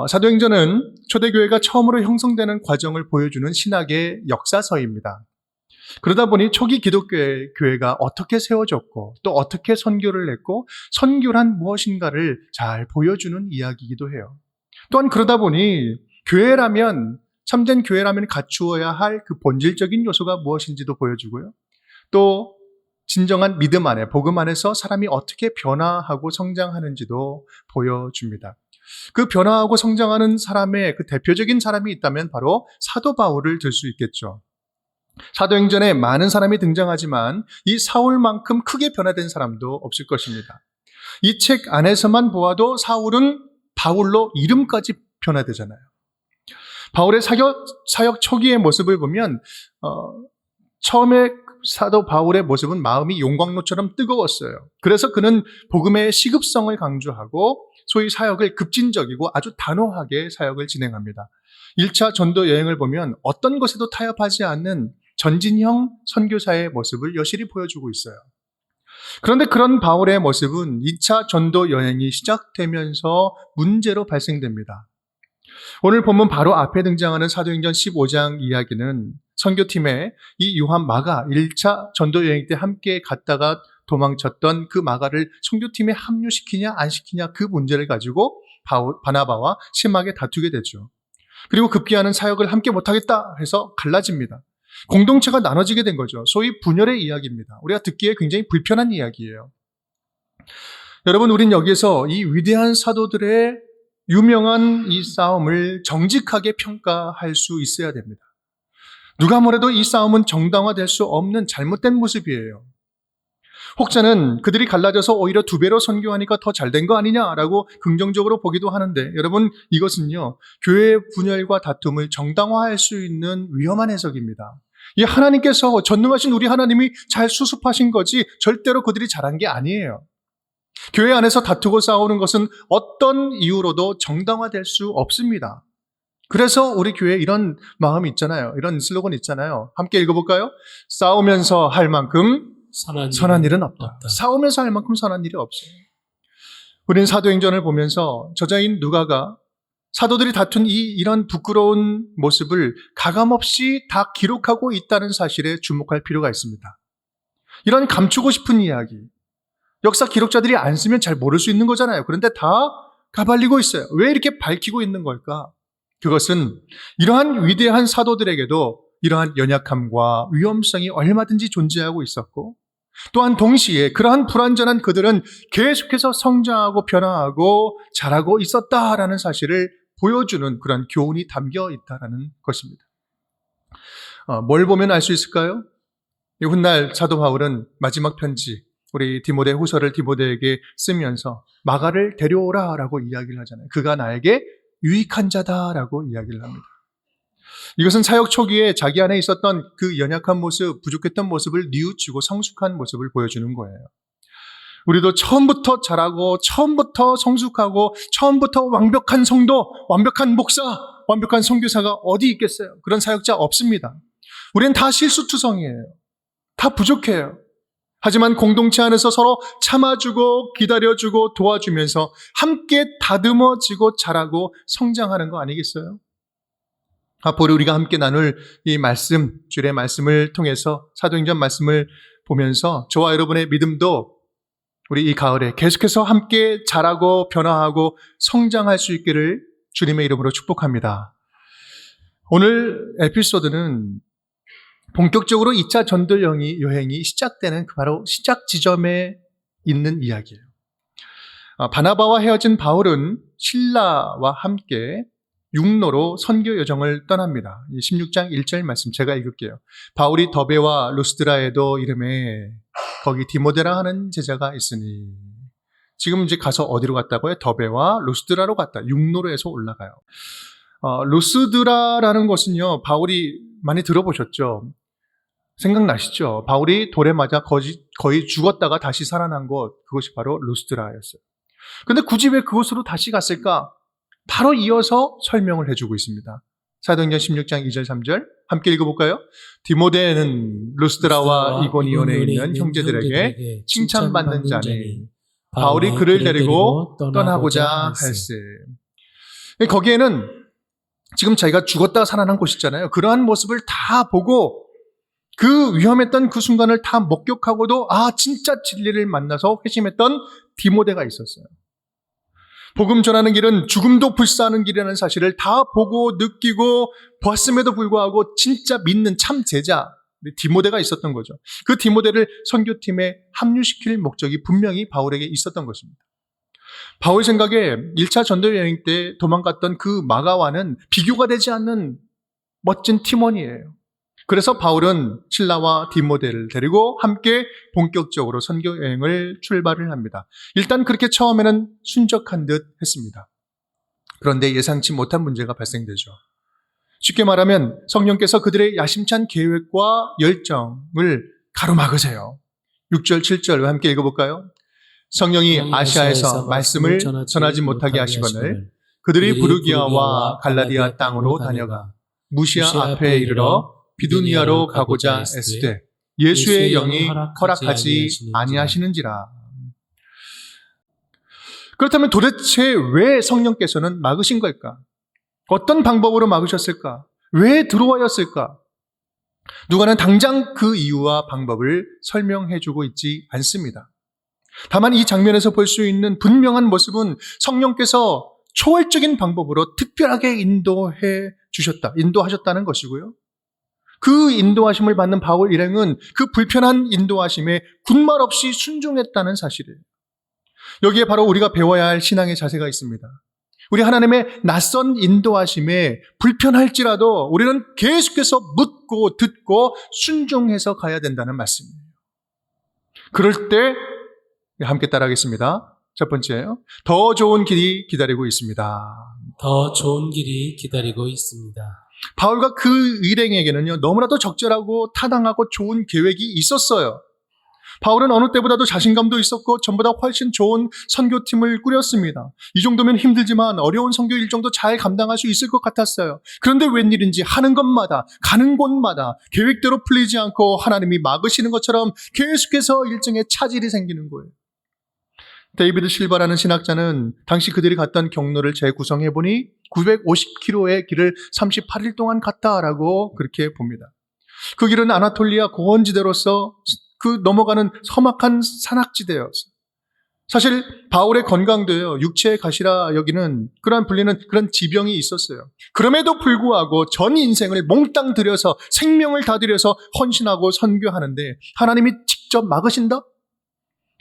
사도행전은 초대교회가 처음으로 형성되는 과정을 보여주는 신학의 역사서입니다. 그러다 보니 초기 기독교회가 어떻게 세워졌고 또 어떻게 선교를 했고 선교란 무엇인가를 잘 보여주는 이야기이기도 해요. 또한 그러다 보니 참된 교회라면 갖추어야 할 그 본질적인 요소가 무엇인지도 보여주고요. 또 진정한 믿음 안에, 복음 안에서 사람이 어떻게 변화하고 성장하는지도 보여줍니다. 그 변화하고 성장하는 사람의 그 대표적인 사람이 있다면 바로 사도 바울을 들 수 있겠죠. 사도행전에 많은 사람이 등장하지만 이 사울만큼 크게 변화된 사람도 없을 것입니다. 이 책 안에서만 보아도 사울은 바울로 이름까지 변화되잖아요. 바울의 사역 초기의 모습을 보면 처음에 사도 바울의 모습은 마음이 용광로처럼 뜨거웠어요. 그래서 그는 복음의 시급성을 강조하고 소위 사역을 급진적이고 아주 단호하게 사역을 진행합니다. 1차 전도 여행을 보면 어떤 것에도 타협하지 않는 전진형 선교사의 모습을 여실히 보여주고 있어요. 그런데 그런 바울의 모습은 2차 전도 여행이 시작되면서 문제로 발생됩니다. 오늘 본문 바로 앞에 등장하는 사도행전 15장 이야기는 선교팀의 이 요한 마가 1차 전도 여행 때 함께 갔다가 도망쳤던 그 마가를 선교팀에 합류시키냐 안 시키냐 그 문제를 가지고 바나바와 심하게 다투게 되죠. 그리고 급기야는 사역을 함께 못하겠다 해서 갈라집니다. 공동체가 나눠지게 된 거죠. 소위 분열의 이야기입니다. 우리가 듣기에 굉장히 불편한 이야기예요. 여러분, 우린 여기에서 이 위대한 사도들의 유명한 이 싸움을 정직하게 평가할 수 있어야 됩니다. 누가 뭐래도 이 싸움은 정당화될 수 없는 잘못된 모습이에요. 혹자는 그들이 갈라져서 오히려 2배로 선교하니까 더 잘된 거 아니냐라고 긍정적으로 보기도 하는데, 여러분, 이것은요, 교회의 분열과 다툼을 정당화할 수 있는 위험한 해석입니다. 이 하나님께서 전능하신 우리 하나님이 잘 수습하신 거지 절대로 그들이 잘한 게 아니에요. 교회 안에서 다투고 싸우는 것은 어떤 이유로도 정당화될 수 없습니다. 그래서 우리 교회에 이런 마음이 있잖아요. 이런 슬로건 있잖아요. 함께 읽어볼까요? 싸우면서 할 만큼 선한 일은 없다. 싸우면서 할 만큼 선한 일이 없어요. 우리는 사도행전을 보면서 저자인 누가가 사도들이 다툰 이런 부끄러운 모습을 가감없이 다 기록하고 있다는 사실에 주목할 필요가 있습니다. 이런 감추고 싶은 이야기, 역사 기록자들이 안 쓰면 잘 모를 수 있는 거잖아요. 그런데 다 가발리고 있어요. 왜 이렇게 밝히고 있는 걸까? 그것은 이러한 위대한 사도들에게도 이러한 연약함과 위험성이 얼마든지 존재하고 있었고, 또한 동시에 그러한 불완전한 그들은 계속해서 성장하고 변화하고 자라고 있었다라는 사실을 보여주는 그런 교훈이 담겨 있다라는 것입니다. 뭘 보면 알 수 있을까요? 훗날 사도 바울은 마지막 편지, 우리 디모데 후서를 디모데에게 쓰면서 마가를 데려오라라고 이야기를 하잖아요. 그가 나에게 유익한 자다라고 이야기를 합니다. 이것은 사역 초기에 자기 안에 있었던 그 연약한 모습, 부족했던 모습을 뉘우치고 성숙한 모습을 보여주는 거예요. 우리도 처음부터 잘하고 처음부터 성숙하고 처음부터 완벽한 성도, 완벽한 목사, 완벽한 선교사가 어디 있겠어요? 그런 사역자 없습니다. 우리는 다 실수투성이에요. 다 부족해요. 하지만 공동체 안에서 서로 참아주고 기다려주고 도와주면서 함께 다듬어지고 자라고 성장하는 거 아니겠어요? 앞으로 우리가 함께 나눌 이 말씀, 주일의 말씀을 통해서 사도행전 말씀을 보면서 저와 여러분의 믿음도 우리 이 가을에 계속해서 함께 자라고 변화하고 성장할 수 있기를 주님의 이름으로 축복합니다. 오늘 에피소드는 본격적으로 2차 전도 여행이 시작되는 바로 시작 지점에 있는 이야기예요. 바나바와 헤어진 바울은 실라와 함께 육로로 선교 여정을 떠납니다. 16장 1절 말씀 제가 읽을게요. 바울이 더베와 루스드라에도 이름에 거기 디모데라 하는 제자가 있으니. 지금 이제 가서 어디로 갔다고요? 더베와 루스드라로 갔다. 육로로 해서 올라가요. 루스드라라는 곳은요, 바울이 많이 들어보셨죠? 생각나시죠? 바울이 돌에 맞아 거의 죽었다가 다시 살아난 곳, 그것이 바로 루스드라였어요. 근데 굳이 왜 그곳으로 다시 갔을까? 바로 이어서 설명을 해주고 있습니다. 사도행전 16장 2절 3절 함께 읽어볼까요? 디모데는 루스드라와 이고니온에 있는 형제들에게 칭찬받는 자니 바울이 그를 데리고 떠나고자 할세. 거기에는 지금 자기가 죽었다가 살아난 곳이잖아요. 그러한 모습을 다 보고 그 위험했던 그 순간을 다 목격하고도 진짜 진리를 만나서 회심했던 디모데가 있었어요. 복음 전하는 길은 죽음도 불사하는 길이라는 사실을 다 보고 느끼고 보았음에도 불구하고 진짜 믿는 참 제자 디모데가 있었던 거죠. 그 디모데를 선교팀에 합류시킬 목적이 분명히 바울에게 있었던 것입니다. 바울 생각에 1차 전도 여행 때 도망갔던 그 마가와는 비교가 되지 않는 멋진 팀원이에요. 그래서 바울은 실라와 디모데를 데리고 함께 본격적으로 선교 여행을 출발을 합니다. 일단 그렇게 처음에는 순적한 듯 했습니다. 그런데 예상치 못한 문제가 발생되죠. 쉽게 말하면 성령께서 그들의 야심찬 계획과 열정을 가로막으세요. 6절, 7절 함께 읽어볼까요? 성령이 아시아에서 말씀을 전하지 못하게 하시거늘 그들이 부르기아와 갈라디아 땅으로 다녀가 무시아 앞에 이르러 비두니아로 가고자 애쓰되 예수의 영이 허락하지 아니하시는지라. 그렇다면 도대체 왜 성령께서는 막으신 걸까? 어떤 방법으로 막으셨을까? 왜 들어와였을까? 누가는 당장 그 이유와 방법을 설명해주고 있지 않습니다. 다만 이 장면에서 볼 수 있는 분명한 모습은 성령께서 초월적인 방법으로 특별하게 인도하셨다는 것이고요. 그 인도하심을 받는 바울 일행은 그 불편한 인도하심에 군말 없이 순종했다는 사실이에요. 여기에 바로 우리가 배워야 할 신앙의 자세가 있습니다. 우리 하나님의 낯선 인도하심에 불편할지라도 우리는 계속해서 묻고 듣고 순종해서 가야 된다는 말씀이에요. 그럴 때 함께 따라하겠습니다. 첫 번째요. 더 좋은 길이 기다리고 있습니다. 더 좋은 길이 기다리고 있습니다. 바울과 그 일행에게는요, 너무나도 적절하고 타당하고 좋은 계획이 있었어요. 바울은 어느 때보다도 자신감도 있었고 전보다 훨씬 좋은 선교팀을 꾸렸습니다. 이 정도면 힘들지만 어려운 선교 일정도 잘 감당할 수 있을 것 같았어요. 그런데 웬일인지 하는 것마다 가는 곳마다 계획대로 풀리지 않고 하나님이 막으시는 것처럼 계속해서 일정에 차질이 생기는 거예요. 데이비드 실바라는 신학자는 당시 그들이 갔던 경로를 재구성해보니 950km의 길을 38일 동안 갔다라고 그렇게 봅니다. 그 길은 아나톨리아 고원지대로서 그 넘어가는 험악한 산악지대였어요. 사실 바울의 건강도요, 육체의 가시라 여기는 그러한 불리는 그런 지병이 있었어요. 그럼에도 불구하고 전 인생을 몽땅 들여서 생명을 다 들여서 헌신하고 선교하는데 하나님이 직접 막으신다?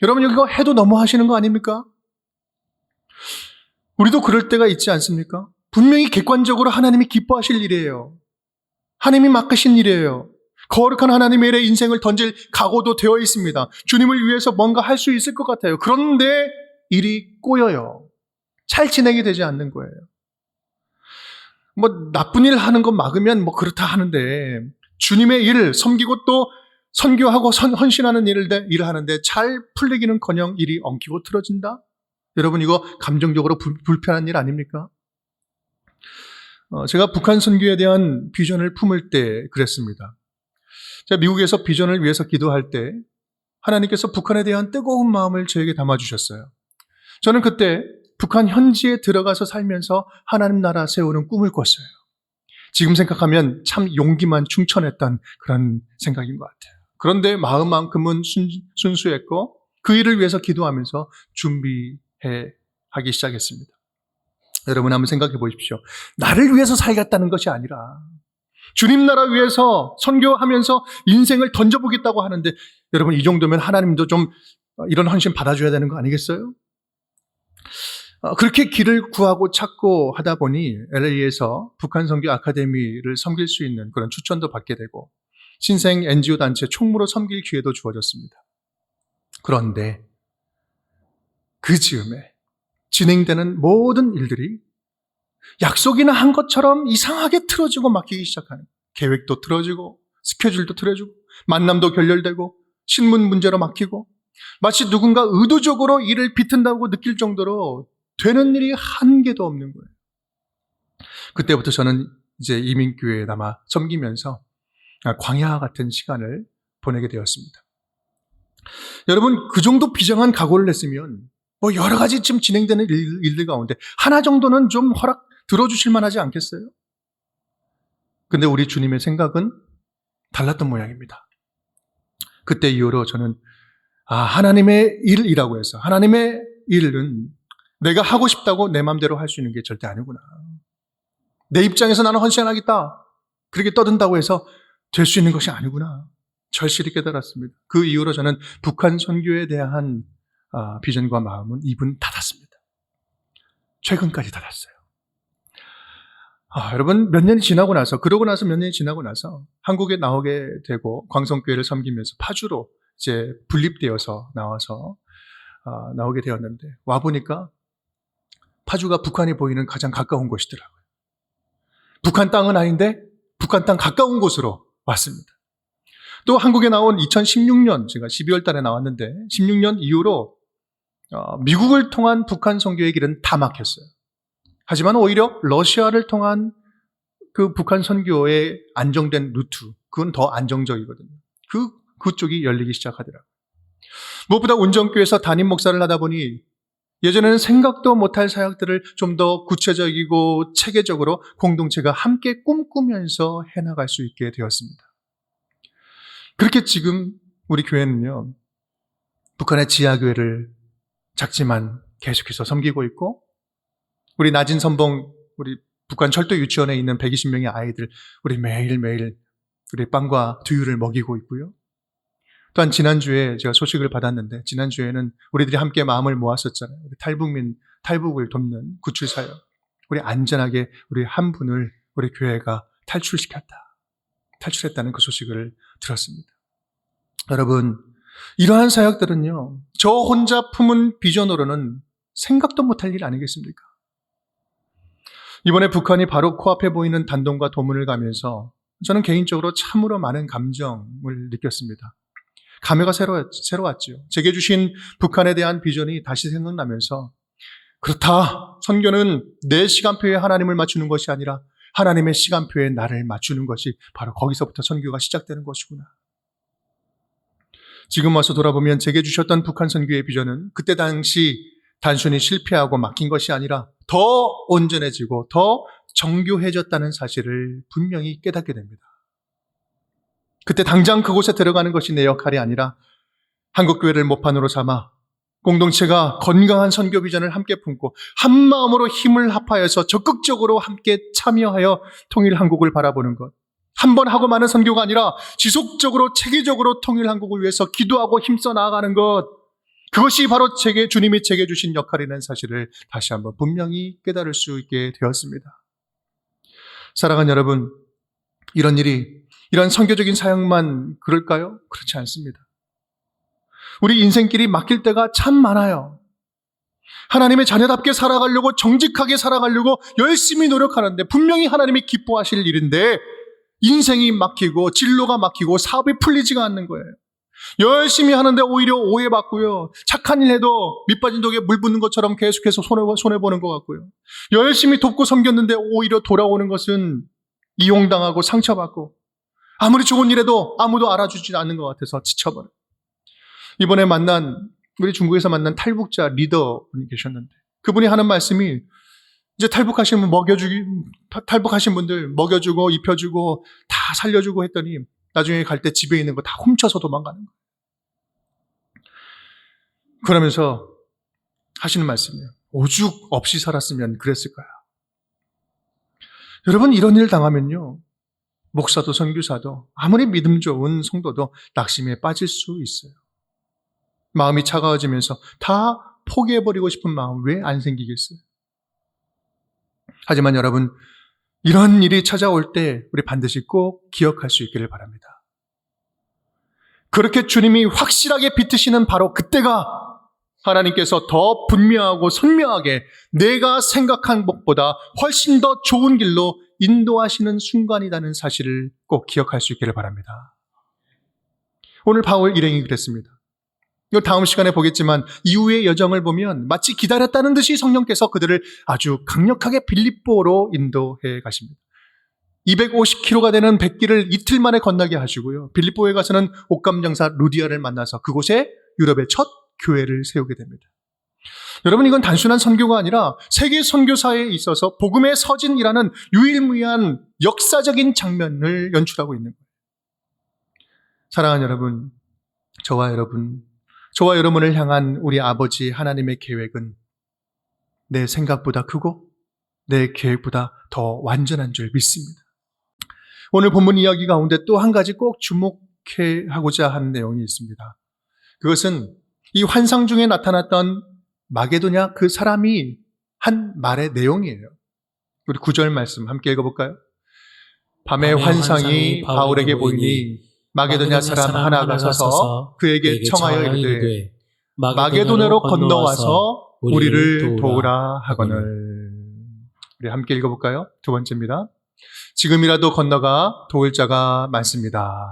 여러분 이거 해도 너무 하시는 거 아닙니까? 우리도 그럴 때가 있지 않습니까? 분명히 객관적으로 하나님이 기뻐하실 일이에요. 하나님이 막으신 일이에요. 거룩한 하나님의 일에 인생을 던질 각오도 되어 있습니다. 주님을 위해서 뭔가 할 수 있을 것 같아요. 그런데 일이 꼬여요. 잘 진행이 되지 않는 거예요. 나쁜 일 하는 거 막으면 그렇다 하는데 주님의 일을 섬기고 또 선교하고 헌신하는 일을 하는데 잘 풀리기는커녕 일이 엉키고 틀어진다? 여러분 이거 감정적으로 불편한 일 아닙니까? 제가 북한 선교에 대한 비전을 품을 때 그랬습니다. 제가 미국에서 비전을 위해서 기도할 때 하나님께서 북한에 대한 뜨거운 마음을 저에게 담아주셨어요. 저는 그때 북한 현지에 들어가서 살면서 하나님 나라 세우는 꿈을 꿨어요. 지금 생각하면 참 용기만 충천했던 그런 생각인 것 같아요. 그런데 마음만큼은 순수했고 그 일을 위해서 기도하면서 준비하기 시작했습니다. 여러분 한번 생각해 보십시오. 나를 위해서 살겠다는 것이 아니라 주님 나라 위해서 선교하면서 인생을 던져보겠다고 하는데 여러분 이 정도면 하나님도 좀 이런 헌신 받아줘야 되는 거 아니겠어요? 그렇게 길을 구하고 찾고 하다 보니 LA에서 북한 선교 아카데미를 섬길 수 있는 그런 추천도 받게 되고 신생 NGO 단체 총무로 섬길 기회도 주어졌습니다. 그런데 그 즈음에 진행되는 모든 일들이 약속이나 한 것처럼 이상하게 틀어지고 막히기 시작하는, 계획도 틀어지고 스케줄도 틀어지고 만남도 결렬되고 신문 문제로 막히고 마치 누군가 의도적으로 일을 비튼다고 느낄 정도로 되는 일이 한 개도 없는 거예요. 그때부터 저는 이제 이민교회에 남아 섬기면서 광야 같은 시간을 보내게 되었습니다. 여러분 그 정도 비장한 각오를 했으면 여러 가지 지금 진행되는 일들 가운데 하나 정도는 좀 들어주실 만하지 않겠어요? 근데 우리 주님의 생각은 달랐던 모양입니다. 그때 이후로 저는 하나님의 일이라고 해서 하나님의 일은 내가 하고 싶다고 내 마음대로 할 수 있는 게 절대 아니구나. 내 입장에서 나는 헌신하겠다. 그렇게 떠든다고 해서 될 수 있는 것이 아니구나. 절실히 깨달았습니다. 그 이후로 저는 북한 선교에 대한 비전과 마음은 입은 닫았습니다. 최근까지 닫았어요. 여러분 그러고 나서 몇 년이 지나고 나서 한국에 나오게 되고 광성교회를 섬기면서 파주로 이제 분립되어서 나오게 되었는데 와보니까 파주가 북한이 보이는 가장 가까운 곳이더라고요. 북한 땅은 아닌데 북한 땅 가까운 곳으로 왔습니다. 또 한국에 나온 2016년 제가 12월 달에 나왔는데 16년 이후로 미국을 통한 북한 선교의 길은 다 막혔어요. 하지만 오히려 러시아를 통한 그 북한 선교의 안정된 루트, 그건 더 안정적이거든요. 그쪽이 열리기 시작하더라고요. 무엇보다 운정교회에서 담임 목사를 하다 보니 예전에는 생각도 못할 사역들을 좀 더 구체적이고 체계적으로 공동체가 함께 꿈꾸면서 해나갈 수 있게 되었습니다. 그렇게 지금 우리 교회는요, 북한의 지하교회를 작지만 계속해서 섬기고 있고, 우리 낮은 선봉, 우리 북한 철도 유치원에 있는 120명의 아이들, 우리 매일매일 우리 빵과 두유를 먹이고 있고요. 또한 지난주에 제가 소식을 받았는데, 지난주에는 우리들이 함께 마음을 모았었잖아요. 우리 탈북을 돕는 구출사역. 우리 안전하게 우리 한 분을 우리 교회가 탈출했다는 그 소식을 들었습니다. 여러분, 이러한 사역들은요, 저 혼자 품은 비전으로는 생각도 못할 일 아니겠습니까? 이번에 북한이 바로 코앞에 보이는 단동과 도문을 가면서 저는 개인적으로 참으로 많은 감정을 느꼈습니다. 감회가 새로웠죠. 제게 주신 북한에 대한 비전이 다시 생각나면서 그렇다. 선교는 내 시간표에 하나님을 맞추는 것이 아니라 하나님의 시간표에 나를 맞추는 것이 바로 거기서부터 선교가 시작되는 것이구나. 지금 와서 돌아보면 제게 주셨던 북한 선교의 비전은 그때 당시 단순히 실패하고 막힌 것이 아니라 더 온전해지고 더 정교해졌다는 사실을 분명히 깨닫게 됩니다. 그때 당장 그곳에 들어가는 것이 내 역할이 아니라 한국교회를 모판으로 삼아 공동체가 건강한 선교 비전을 함께 품고 한 마음으로 힘을 합하여서 적극적으로 함께 참여하여 통일 한국을 바라보는 것. 한 번 하고 마는 선교가 아니라 지속적으로 체계적으로 통일 한국을 위해서 기도하고 힘써 나아가는 것. 그것이 바로 주님이 제게 주신 역할이라는 사실을 다시 한번 분명히 깨달을 수 있게 되었습니다. 사랑하는 여러분, 이런 선교적인 사역만 그럴까요? 그렇지 않습니다. 우리 인생길이 막힐 때가 참 많아요. 하나님의 자녀답게 살아가려고 정직하게 살아가려고 열심히 노력하는데 분명히 하나님이 기뻐하실 일인데 인생이 막히고 진로가 막히고 사업이 풀리지가 않는 거예요. 열심히 하는데 오히려 오해받고요. 착한 일 해도 밑빠진 독에 물 붓는 것처럼 계속해서 손해보는 것 같고요. 열심히 돕고 섬겼는데 오히려 돌아오는 것은 이용당하고 상처받고 아무리 좋은 일해도 아무도 알아주지 않는 것 같아서 지쳐버려요. 이번에 우리 중국에서 만난 탈북자 리더분이 계셨는데 그분이 하는 말씀이 이제 탈북하신 분들 먹여주고 입혀주고 다 살려주고 했더니 나중에 갈 때 집에 있는 거 다 훔쳐서 도망가는 거예요. 그러면서 하시는 말씀이에요. 오죽 없이 살았으면 그랬을 거야. 여러분, 이런 일 당하면요, 목사도 선교사도 아무리 믿음 좋은 성도도 낙심에 빠질 수 있어요. 마음이 차가워지면서 다 포기해버리고 싶은 마음 왜 안 생기겠어요? 하지만 여러분, 이런 일이 찾아올 때 우리 반드시 꼭 기억할 수 있기를 바랍니다. 그렇게 주님이 확실하게 비트시는 바로 그때가 하나님께서 더 분명하고 선명하게 내가 생각한 것보다 훨씬 더 좋은 길로 인도하시는 순간이라는 사실을 꼭 기억할 수 있기를 바랍니다. 오늘 바울 일행이 그랬습니다. 이걸 다음 시간에 보겠지만 이후의 여정을 보면 마치 기다렸다는 듯이 성령께서 그들을 아주 강력하게 빌립보로 인도해 가십니다. 250km가 되는 백길을 이틀 만에 건너게 하시고요. 빌립보에 가서는 옥감장사 루디아를 만나서 그곳에 유럽의 첫 교회를 세우게 됩니다. 여러분, 이건 단순한 선교가 아니라 세계 선교사에 있어서 복음의 서진이라는 유일무이한 역사적인 장면을 연출하고 있는 거예요. 사랑하는 여러분, 저와 여러분을 향한 우리 아버지 하나님의 계획은 내 생각보다 크고 내 계획보다 더 완전한 줄 믿습니다. 오늘 본문 이야기 가운데 또 한 가지 꼭 주목해 하고자 하는 내용이 있습니다. 그것은 이 환상 중에 나타났던 마게도냐 그 사람이 한 말의 내용이에요. 우리 9절 말씀 함께 읽어볼까요? 밤의 환상이 바울에게 보이니 마게도냐 사람 하나가 서서 그에게 청하여 이르되 마게도냐로 건너와서 우리를 도우라 하거늘. 우리 함께 읽어볼까요? 두 번째입니다. 지금이라도 건너가 도울 자가 많습니다.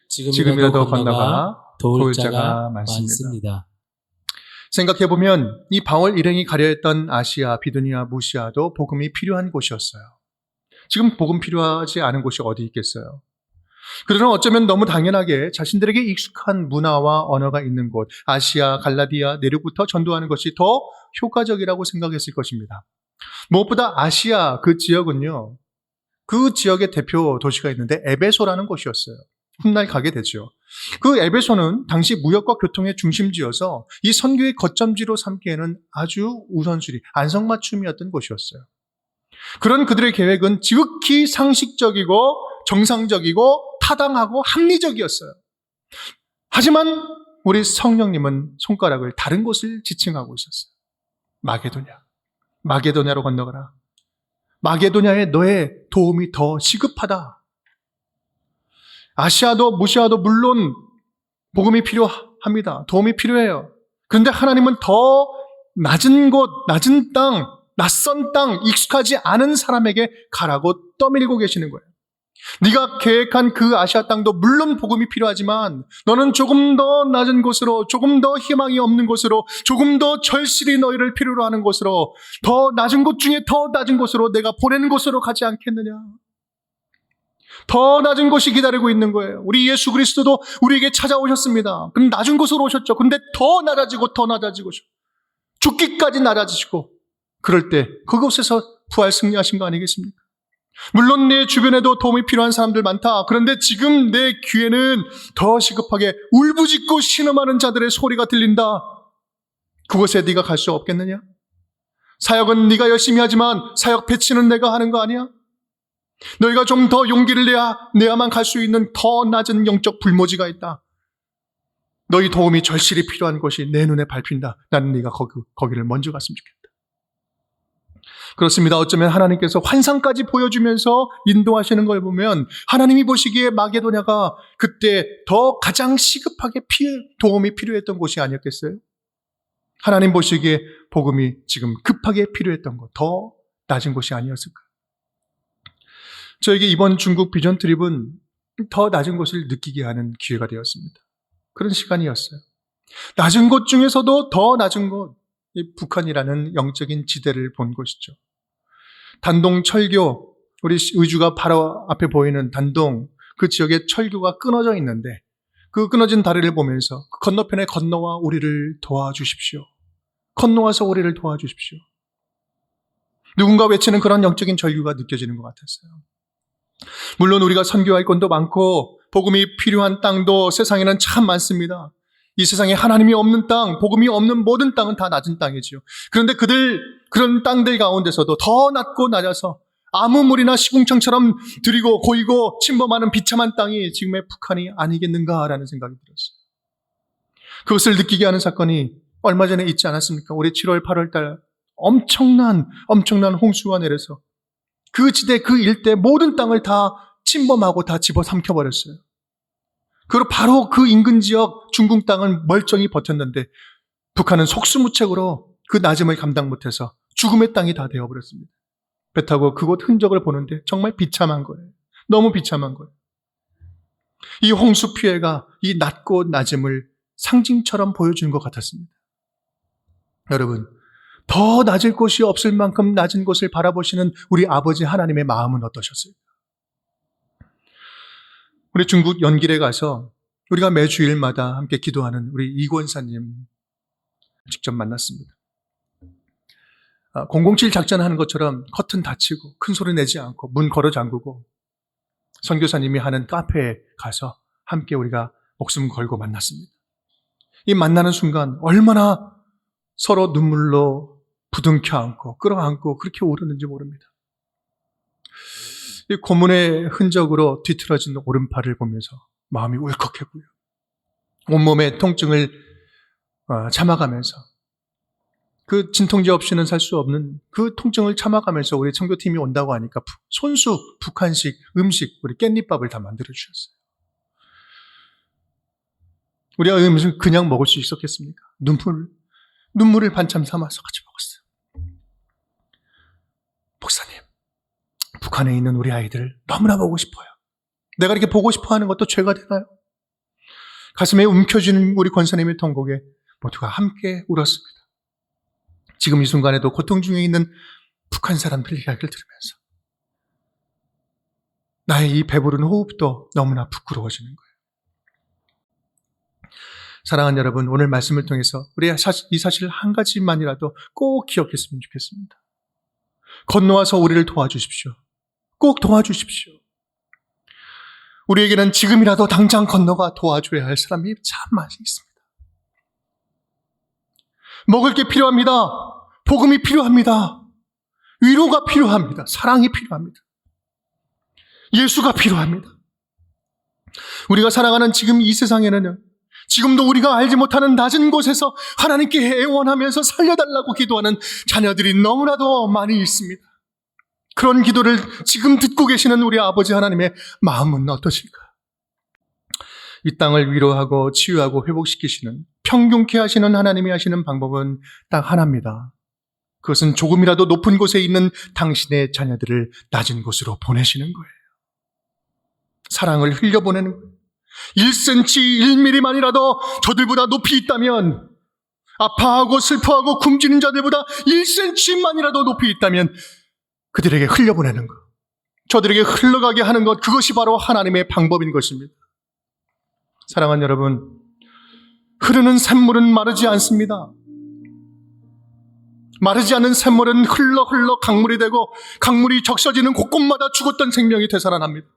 지금이라도 건너가 도울 자가 많습니다. 생각해보면 이 바울 일행이 가려 했던 아시아, 비두니아, 무시아도 복음이 필요한 곳이었어요. 지금 복음 필요하지 않은 곳이 어디 있겠어요? 그러나 어쩌면 너무 당연하게 자신들에게 익숙한 문화와 언어가 있는 곳, 아시아, 갈라디아, 내륙부터 전도하는 것이 더 효과적이라고 생각했을 것입니다. 무엇보다 아시아 그 지역은요, 그 지역의 대표 도시가 있는데 에베소라는 곳이었어요. 훗날 가게 되죠. 그 에베소는 당시 무역과 교통의 중심지여서 이 선교의 거점지로 삼기에는 아주 우선순위, 안성맞춤이었던 곳이었어요. 그런 그들의 계획은 지극히 상식적이고 정상적이고 타당하고 합리적이었어요. 하지만 우리 성령님은 손가락을 다른 곳을 지칭하고 있었어요. 마게도냐로 건너가라. 마게도냐에 너의 도움이 더 시급하다. 아시아도 무시아도 물론 복음이 필요합니다. 도움이 필요해요. 그런데 하나님은 더 낮은 곳, 낮은 땅, 낯선 땅, 익숙하지 않은 사람에게 가라고 떠밀고 계시는 거예요. 네가 계획한 그 아시아 땅도 물론 복음이 필요하지만 너는 조금 더 낮은 곳으로, 조금 더 희망이 없는 곳으로, 조금 더 절실히 너희를 필요로 하는 곳으로, 더 낮은 곳 중에 더 낮은 곳으로 내가 보내는 곳으로 가지 않겠느냐. 더 낮은 곳이 기다리고 있는 거예요. 우리 예수 그리스도도 우리에게 찾아오셨습니다. 그럼 낮은 곳으로 오셨죠. 근데 더 낮아지고 더 낮아지고 죽기까지 낮아지시고, 그럴 때 그곳에서 부활 승리하신 거 아니겠습니까? 물론 내 주변에도 도움이 필요한 사람들 많다. 그런데 지금 내 귀에는 더 시급하게 울부짖고 신음하는 자들의 소리가 들린다. 그곳에 네가 갈 수 없겠느냐? 사역은 네가 열심히 하지만 사역 배치는 내가 하는 거 아니야? 너희가 좀 더 용기를 내야만 갈 수 있는 더 낮은 영적 불모지가 있다. 너희 도움이 절실히 필요한 곳이 내 눈에 밟힌다. 나는 네가 거기를 먼저 갔으면 좋겠다. 그렇습니다. 어쩌면 하나님께서 환상까지 보여주면서 인도하시는 걸 보면 하나님이 보시기에 마게도냐가 그때 더 가장 시급하게 도움이 필요했던 곳이 아니었겠어요? 하나님 보시기에 복음이 지금 급하게 필요했던 곳, 더 낮은 곳이 아니었을까? 저에게 이번 중국 비전 트립은 더 낮은 곳을 느끼게 하는 기회가 되었습니다. 그런 시간이었어요. 낮은 곳 중에서도 더 낮은 곳, 북한이라는 영적인 지대를 본 곳이죠. 단동 철교, 우리 의주가 바로 앞에 보이는 단동, 그 지역에 철교가 끊어져 있는데 그 끊어진 다리를 보면서 그 건너편에 건너와 우리를 도와주십시오. 건너와서 우리를 도와주십시오. 누군가 외치는 그런 영적인 절규가 느껴지는 것 같았어요. 물론 우리가 선교할 곳도 많고 복음이 필요한 땅도 세상에는 참 많습니다. 이 세상에 하나님이 없는 땅, 복음이 없는 모든 땅은 다 낮은 땅이지요. 그런데 그런 땅들 가운데서도 더 낮고 낮아서 아무 물이나 시궁창처럼 들이고 고이고 침범하는 비참한 땅이 지금의 북한이 아니겠는가라는 생각이 들었어요. 그것을 느끼게 하는 사건이 얼마 전에 있지 않았습니까? 올해 7월, 8월 달 엄청난 홍수가 내려서 그 지대, 그 일대 모든 땅을 다 침범하고 다 집어삼켜버렸어요. 그리고 바로 그 인근 지역 중국 땅은 멀쩡히 버텼는데 북한은 속수무책으로 그 낮음을 감당 못해서 죽음의 땅이 다 되어버렸습니다. 배 타고 그곳 흔적을 보는데 정말 비참한 거예요. 너무 비참한 거예요. 이 홍수 피해가 이 낮고 낮음을 상징처럼 보여주는 것 같았습니다. 여러분, 더 낮을 곳이 없을 만큼 낮은 곳을 바라보시는 우리 아버지 하나님의 마음은 어떠셨을까? 우리 중국 연길에 가서 우리가 매주일마다 함께 기도하는 우리 이권사님 직접 만났습니다. 007 작전하는 것처럼 커튼 닫히고 큰 소리 내지 않고 문 걸어 잠그고 선교사님이 하는 카페에 가서 함께 우리가 목숨 걸고 만났습니다. 이 만나는 순간 얼마나 서로 눈물로 부둥켜 안고 끌어안고 그렇게 울었는지 모릅니다. 이 고문의 흔적으로 뒤틀어진 오른팔을 보면서 마음이 울컥했고요. 온몸의 통증을 참아가면서 그 진통제 없이는 살 수 없는 그 통증을 참아가면서 우리 선교팀이 온다고 하니까 손수 북한식 음식 우리 깻잎밥을 다 만들어 주셨어요. 우리가 음식을 그냥 먹을 수 있었겠습니까? 눈물을 반참 삼아서 같이 먹었어요. 목사님, 북한에 있는 우리 아이들 너무나 보고 싶어요. 내가 이렇게 보고 싶어하는 것도 죄가 되나요? 가슴에 움켜쥐는 우리 권사님의 통곡에 모두가 함께 울었습니다. 지금 이 순간에도 고통 중에 있는 북한 사람들 이야기를 들으면서 나의 이 배부른 호흡도 너무나 부끄러워지는 거예요. 사랑하는 여러분, 오늘 말씀을 통해서 우리 이 사실 한 가지만이라도 꼭 기억했으면 좋겠습니다. 건너와서 우리를 도와주십시오. 꼭 도와주십시오. 우리에게는 지금이라도 당장 건너가 도와줘야 할 사람이 참 많이 있습니다. 먹을 게 필요합니다. 복음이 필요합니다. 위로가 필요합니다. 사랑이 필요합니다. 예수가 필요합니다. 우리가 살아가는 지금 이 세상에는 지금도 우리가 알지 못하는 낮은 곳에서 하나님께 애원하면서 살려달라고 기도하는 자녀들이 너무나도 많이 있습니다. 그런 기도를 지금 듣고 계시는 우리 아버지 하나님의 마음은 어떠실까? 이 땅을 위로하고 치유하고 회복시키시는, 평균케 하시는 하나님이 하시는 방법은 딱 하나입니다. 그것은 조금이라도 높은 곳에 있는 당신의 자녀들을 낮은 곳으로 보내시는 거예요. 사랑을 흘려보내는 거예요. 1cm, 1mm만이라도 저들보다 높이 있다면, 아파하고 슬퍼하고 굶주린 자들보다 1cm만이라도 높이 있다면 그들에게 흘려보내는 것, 저들에게 흘러가게 하는 것, 그것이 바로 하나님의 방법인 것입니다. 사랑하는 여러분, 흐르는 샘물은 마르지 않습니다. 마르지 않는 샘물은 흘러 강물이 되고 강물이 적셔지는 곳곳마다 죽었던 생명이 되살아납니다.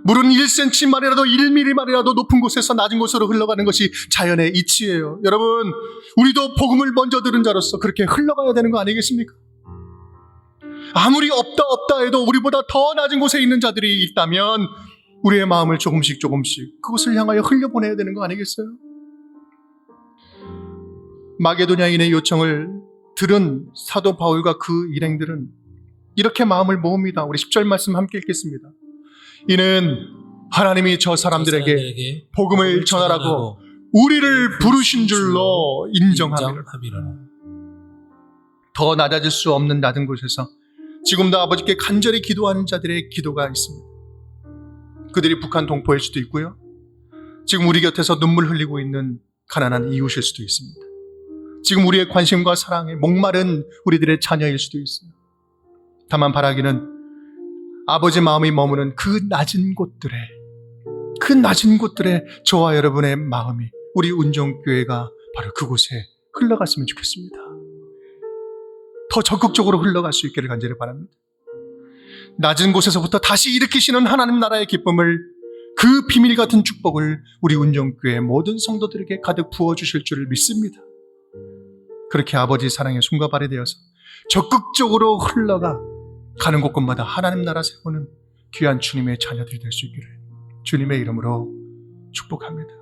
물은 1cm만이라도 1mm만이라도 높은 곳에서 낮은 곳으로 흘러가는 것이 자연의 이치예요. 여러분, 우리도 복음을 먼저 들은 자로서 그렇게 흘러가야 되는 거 아니겠습니까? 아무리 없다 해도 우리보다 더 낮은 곳에 있는 자들이 있다면 우리의 마음을 조금씩 그것을 향하여 흘려보내야 되는 거 아니겠어요? 마게도냐인의 요청을 들은 사도 바울과 그 일행들은 이렇게 마음을 모읍니다. 우리 10절 말씀 함께 읽겠습니다. 이는 하나님이 저 사람들에게 복음을 전하라고 우리를 부르신 줄로 인정함이라. 더 낮아질 수 없는 낮은 곳에서 지금도 아버지께 간절히 기도하는 자들의 기도가 있습니다. 그들이 북한 동포일 수도 있고요. 지금 우리 곁에서 눈물 흘리고 있는 가난한 이웃일 수도 있습니다. 지금 우리의 관심과 사랑에 목마른 우리들의 자녀일 수도 있어요. 다만 바라기는 아버지 마음이 머무는 그 낮은 곳들에 저와 여러분의 마음이, 우리 운정교회가 바로 그곳에 흘러갔으면 좋겠습니다. 더 적극적으로 흘러갈 수 있기를 간절히 바랍니다. 낮은 곳에서부터 다시 일으키시는 하나님 나라의 기쁨을, 그 비밀 같은 축복을 우리 운정교회 모든 성도들에게 가득 부어주실 줄을 믿습니다. 그렇게 아버지 사랑에 손과 발이 되어서 적극적으로 흘러가 가는 곳곳마다 하나님 나라 세우는 귀한 주님의 자녀들이 될 수 있기를 주님의 이름으로 축복합니다.